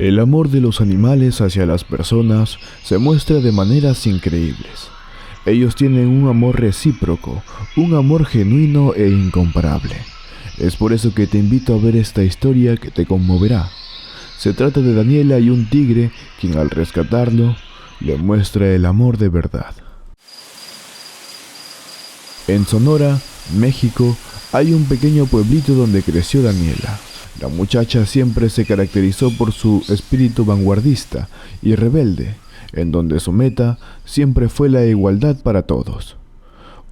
El amor de los animales hacia las personas se muestra de maneras increíbles. Ellos tienen un amor recíproco, un amor genuino e incomparable. Es por eso que te invito a ver esta historia que te conmoverá. Se trata de Daniela y un tigre quien al rescatarlo le muestra el amor de verdad. En Sonora, México, hay un pequeño pueblito donde creció Daniela. La muchacha siempre se caracterizó por su espíritu vanguardista y rebelde, en donde su meta siempre fue la igualdad para todos.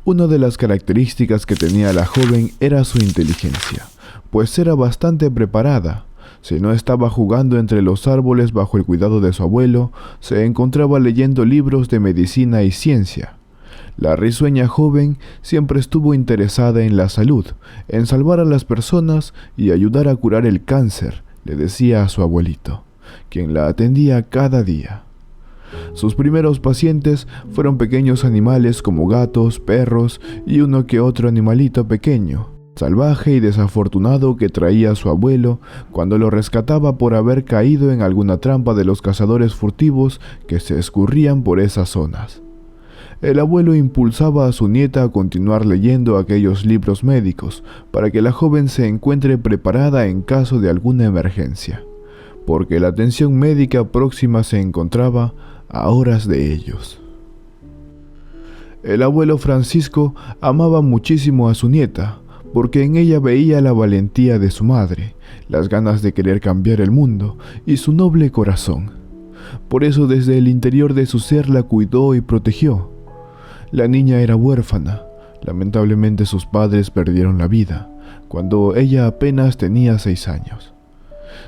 Una de las características que tenía la joven era su inteligencia, pues era bastante preparada. Si no estaba jugando entre los árboles bajo el cuidado de su abuelo, se encontraba leyendo libros de medicina y ciencia. La risueña joven siempre estuvo interesada en la salud, en salvar a las personas y ayudar a curar el cáncer, le decía a su abuelito, quien la atendía cada día. Sus primeros pacientes fueron pequeños animales como gatos, perros y uno que otro animalito pequeño, salvaje y desafortunado que traía a su abuelo cuando lo rescataba por haber caído en alguna trampa de los cazadores furtivos que se escurrían por esas zonas. El abuelo impulsaba a su nieta a continuar leyendo aquellos libros médicos para que la joven se encuentre preparada en caso de alguna emergencia, porque la atención médica próxima se encontraba a horas de ellos. El abuelo Francisco amaba muchísimo a su nieta, porque en ella veía la valentía de su madre, las ganas de querer cambiar el mundo y su noble corazón. Por eso desde el interior de su ser la cuidó y protegió. La niña era huérfana. Lamentablemente sus padres perdieron la vida cuando ella apenas tenía 6 años,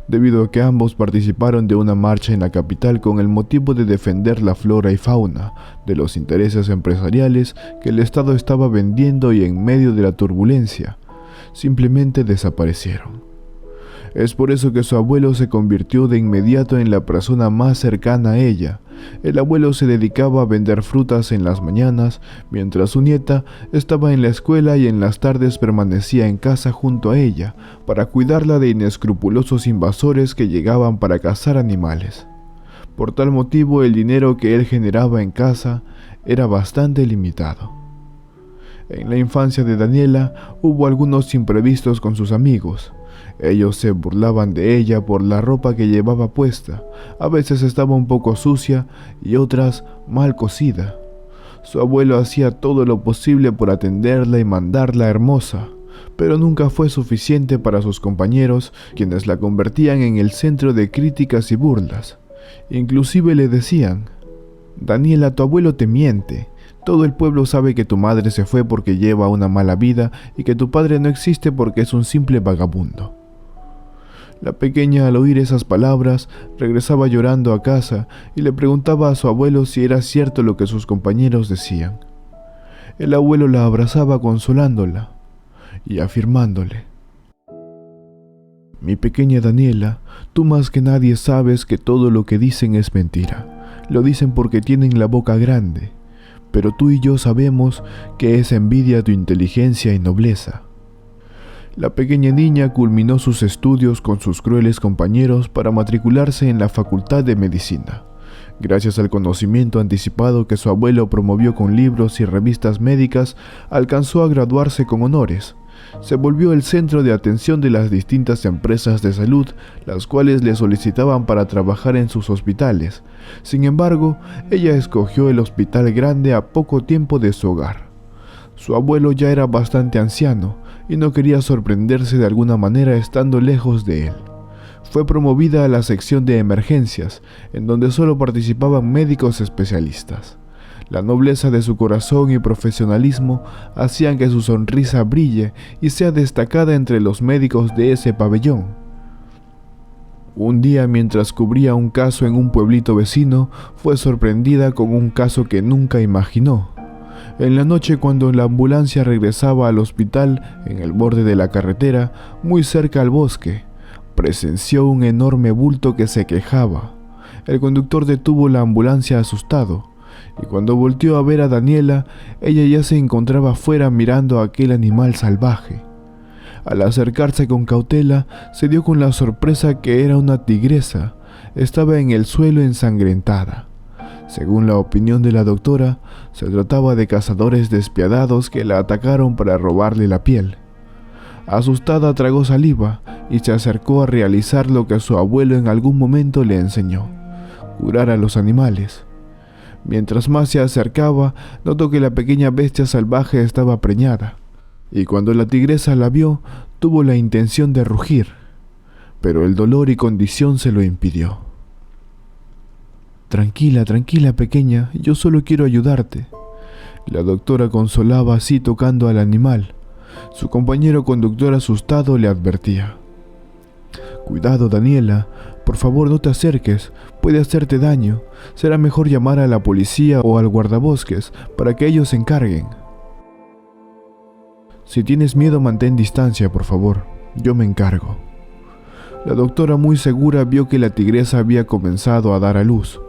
debido a que ambos participaron de una marcha en la capital con el motivo de defender la flora y fauna de los intereses empresariales que el Estado estaba vendiendo, y en medio de la turbulencia simplemente desaparecieron. Es por eso que su abuelo se convirtió de inmediato en la persona más cercana a ella. El abuelo se dedicaba a vender frutas en las mañanas, mientras su nieta estaba en la escuela, y en las tardes permanecía en casa junto a ella para cuidarla de inescrupulosos invasores que llegaban para cazar animales. Por tal motivo, el dinero que él generaba en casa era bastante limitado. En la infancia de Daniela hubo algunos imprevistos con sus amigos. Ellos se burlaban de ella por la ropa que llevaba puesta. A veces estaba un poco sucia y otras mal cosida. Su abuelo hacía todo lo posible por atenderla y mandarla hermosa, pero nunca fue suficiente para sus compañeros, quienes la convertían en el centro de críticas y burlas. Inclusive le decían: «Daniela, tu abuelo te miente. Todo el pueblo sabe que tu madre se fue porque lleva una mala vida y que tu padre no existe porque es un simple vagabundo». La pequeña, al oír esas palabras, regresaba llorando a casa y le preguntaba a su abuelo si era cierto lo que sus compañeros decían. El abuelo la abrazaba consolándola y afirmándole: «Mi pequeña Daniela, tú más que nadie sabes que todo lo que dicen es mentira. Lo dicen porque tienen la boca grande, pero tú y yo sabemos que es envidia tu inteligencia y nobleza». La pequeña niña culminó sus estudios con sus crueles compañeros para matricularse en la Facultad de Medicina. Gracias al conocimiento anticipado que su abuelo promovió con libros y revistas médicas, alcanzó a graduarse con honores. Se volvió el centro de atención de las distintas empresas de salud, las cuales le solicitaban para trabajar en sus hospitales. Sin embargo, ella escogió el hospital grande a poco tiempo de su hogar. Su abuelo ya era bastante anciano y no quería sorprenderse de alguna manera estando lejos de él. Fue promovida a la sección de emergencias, en donde solo participaban médicos especialistas. La nobleza de su corazón y profesionalismo hacían que su sonrisa brille y sea destacada entre los médicos de ese pabellón. Un día, mientras cubría un caso en un pueblito vecino, fue sorprendida con un caso que nunca imaginó. En la noche, cuando la ambulancia regresaba al hospital en el borde de la carretera, muy cerca al bosque, presenció un enorme bulto que se quejaba. El conductor detuvo la ambulancia asustado, y cuando volteó a ver a Daniela, ella ya se encontraba afuera mirando a aquel animal salvaje. Al acercarse con cautela, se dio con la sorpresa que era una tigresa, estaba en el suelo ensangrentada. Según la opinión de la doctora, se trataba de cazadores despiadados que la atacaron para robarle la piel. Asustada tragó saliva y se acercó a realizar lo que su abuelo en algún momento le enseñó: curar a los animales. Mientras más se acercaba, notó que la pequeña bestia salvaje estaba preñada, y cuando la tigresa la vio, tuvo la intención de rugir, pero el dolor y condición se lo impidió. Tranquila, tranquila, pequeña, yo solo quiero ayudarte. La doctora consolaba así tocando al animal. Su compañero conductor asustado le advertía: cuidado, Daniela, por favor no te acerques, puede hacerte daño. Será mejor llamar a la policía o al guardabosques para que ellos se encarguen. Si tienes miedo, mantén distancia, por favor, yo me encargo. La doctora, muy segura, vio que la tigresa había comenzado a dar a luz.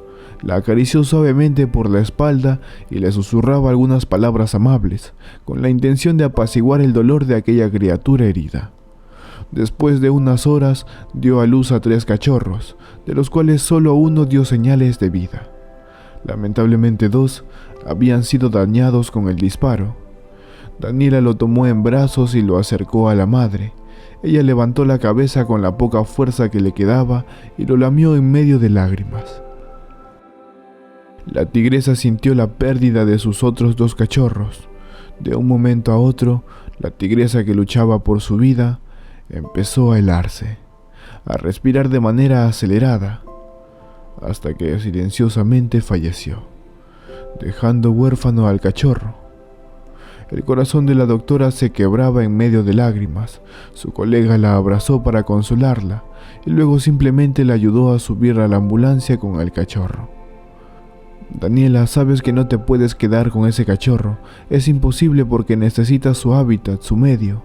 La acarició suavemente por la espalda y le susurraba algunas palabras amables, con la intención de apaciguar el dolor de aquella criatura herida. Después de unas horas, dio a luz a 3 cachorros, de los cuales solo uno dio señales de vida. Lamentablemente 2 habían sido dañados con el disparo. Daniela lo tomó en brazos y lo acercó a la madre. Ella levantó la cabeza con la poca fuerza que le quedaba y lo lamió en medio de lágrimas. La tigresa sintió la pérdida de sus otros 2 cachorros. De un momento a otro, la tigresa, que luchaba por su vida, empezó a helarse, a respirar de manera acelerada, hasta que silenciosamente falleció, dejando huérfano al cachorro. El corazón de la doctora se quebraba en medio de lágrimas. Su colega la abrazó para consolarla y luego simplemente la ayudó a subir a la ambulancia con el cachorro. Daniela, sabes que no te puedes quedar con ese cachorro. Es imposible porque necesitas su hábitat, su medio.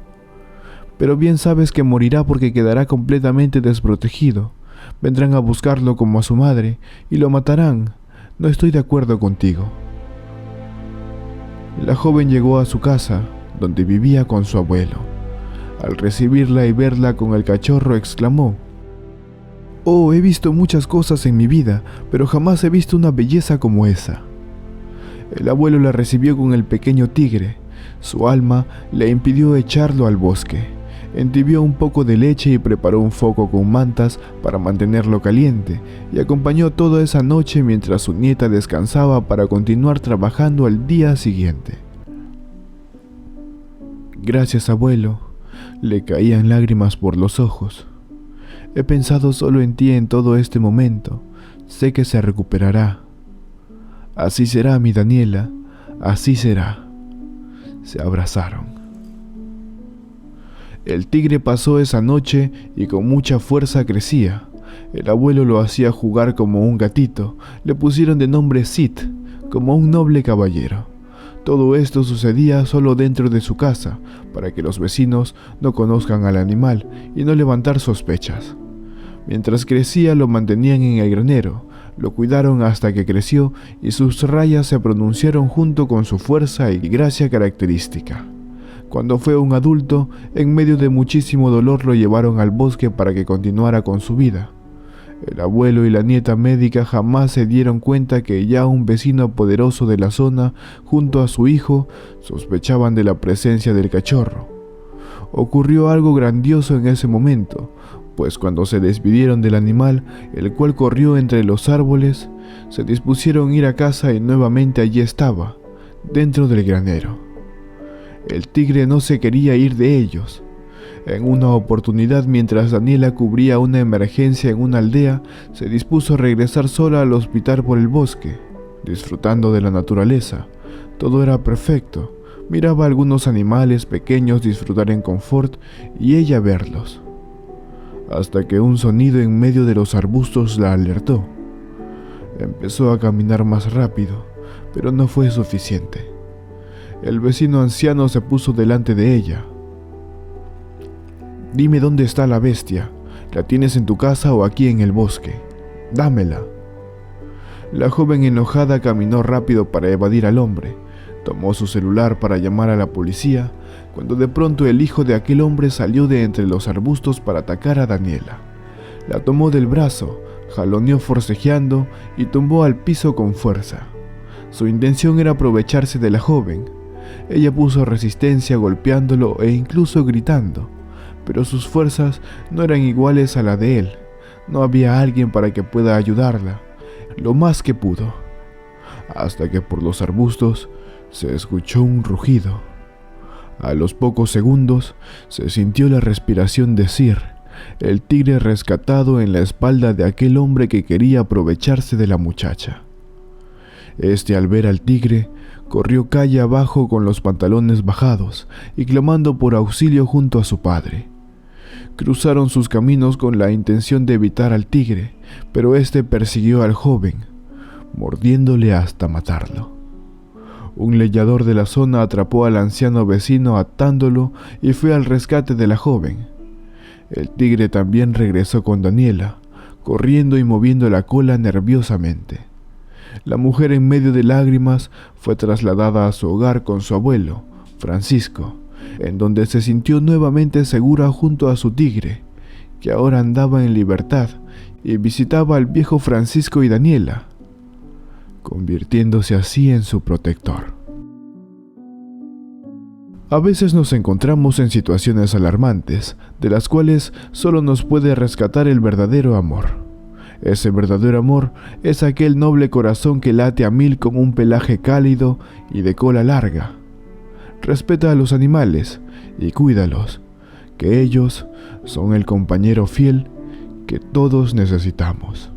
Pero bien sabes que morirá porque quedará completamente desprotegido. Vendrán a buscarlo como a su madre y lo matarán. No estoy de acuerdo contigo. La joven llegó a su casa, donde vivía con su abuelo. Al recibirla y verla con el cachorro, exclamó: «Oh, he visto muchas cosas en mi vida, pero jamás he visto una belleza como esa». El abuelo la recibió con el pequeño tigre. Su alma le impidió echarlo al bosque. Entibió un poco de leche y preparó un foco con mantas para mantenerlo caliente, y acompañó toda esa noche mientras su nieta descansaba para continuar trabajando al día siguiente. «Gracias, abuelo», le caían lágrimas por los ojos. «He pensado solo en ti en todo este momento. Sé que se recuperará. Así será, mi Daniela, así será». Se abrazaron. El tigre pasó esa noche y con mucha fuerza crecía. El abuelo lo hacía jugar como un gatito. Le pusieron de nombre Sid, como un noble caballero. Todo esto sucedía solo dentro de su casa, para que los vecinos no conozcan al animal y no levantar sospechas. Mientras crecía, lo mantenían en el granero. Lo cuidaron hasta que creció y sus rayas se pronunciaron junto con su fuerza y gracia característica. Cuando fue un adulto, en medio de muchísimo dolor lo llevaron al bosque para que continuara con su vida. El abuelo y la nieta médica jamás se dieron cuenta que ya un vecino poderoso de la zona, junto a su hijo, sospechaban de la presencia del cachorro. Ocurrió algo grandioso en ese momento, pues cuando se despidieron del animal, el cual corrió entre los árboles, se dispusieron a ir a casa y nuevamente allí estaba, dentro del granero. El tigre no se quería ir de ellos. En una oportunidad, mientras Daniela cubría una emergencia en una aldea, se dispuso a regresar sola al hospital por el bosque, disfrutando de la naturaleza. Todo era perfecto. Miraba a algunos animales pequeños disfrutar en confort y ella verlos. Hasta que un sonido en medio de los arbustos la alertó. Empezó a caminar más rápido, pero no fue suficiente. El vecino anciano se puso delante de ella. «Dime dónde está la bestia. ¿La tienes en tu casa o aquí en el bosque? Dámela». La joven enojada caminó rápido para evadir al hombre. Tomó su celular para llamar a la policía, cuando de pronto el hijo de aquel hombre salió de entre los arbustos para atacar a Daniela. La tomó del brazo, Jaloneó forcejeando y tumbó al piso con fuerza. Su intención era aprovecharse de la joven. Ella puso resistencia golpeándolo e incluso gritando, pero sus fuerzas no eran iguales a la de él. No había alguien para que pueda ayudarla, lo más que pudo, hasta que por los arbustos se escuchó un rugido. A los pocos segundos se sintió la respiración de Sir, el tigre rescatado, en la espalda de aquel hombre que quería aprovecharse de la muchacha. Este, al ver al tigre, corrió calle abajo con los pantalones bajados y clamando por auxilio junto a su padre. Cruzaron sus caminos con la intención de evitar al tigre, pero este persiguió al joven, mordiéndole hasta matarlo. Un leñador de la zona atrapó al anciano vecino atándolo y fue al rescate de la joven. El tigre también regresó con Daniela, corriendo y moviendo la cola nerviosamente. La mujer, en medio de lágrimas, fue trasladada a su hogar con su abuelo, Francisco, en donde se sintió nuevamente segura junto a su tigre, que ahora andaba en libertad y visitaba al viejo Francisco y Daniela, convirtiéndose así en su protector. A veces nos encontramos en situaciones alarmantes, de las cuales solo nos puede rescatar el verdadero amor. Ese verdadero amor es aquel noble corazón que late a mil con un pelaje cálido y de cola larga. Respeta a los animales y cuídalos, que ellos son el compañero fiel que todos necesitamos.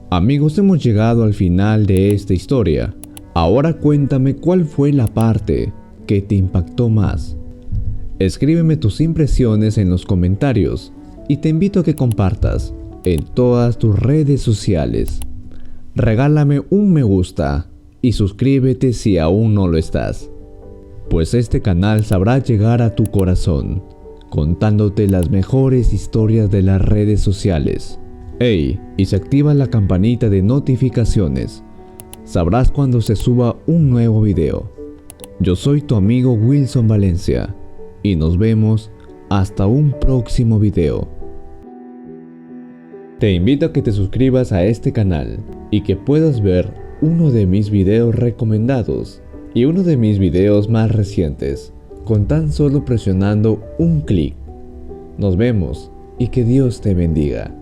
Amigos, hemos llegado al final de esta historia. Ahora cuéntame cuál fue la parte que te impactó más. Escríbeme tus impresiones en los comentarios y te invito a que compartas en todas tus redes sociales. Regálame un me gusta y suscríbete si aún no lo estás, pues este canal sabrá llegar a tu corazón, contándote las mejores historias de las redes sociales. Y si activas la campanita de notificaciones, sabrás cuando se suba un nuevo video. Yo soy tu amigo Wilson Valencia y nos vemos hasta un próximo video. Te invito a que te suscribas a este canal y que puedas ver uno de mis videos recomendados y uno de mis videos más recientes con tan solo presionando un clic. Nos vemos y que Dios te bendiga.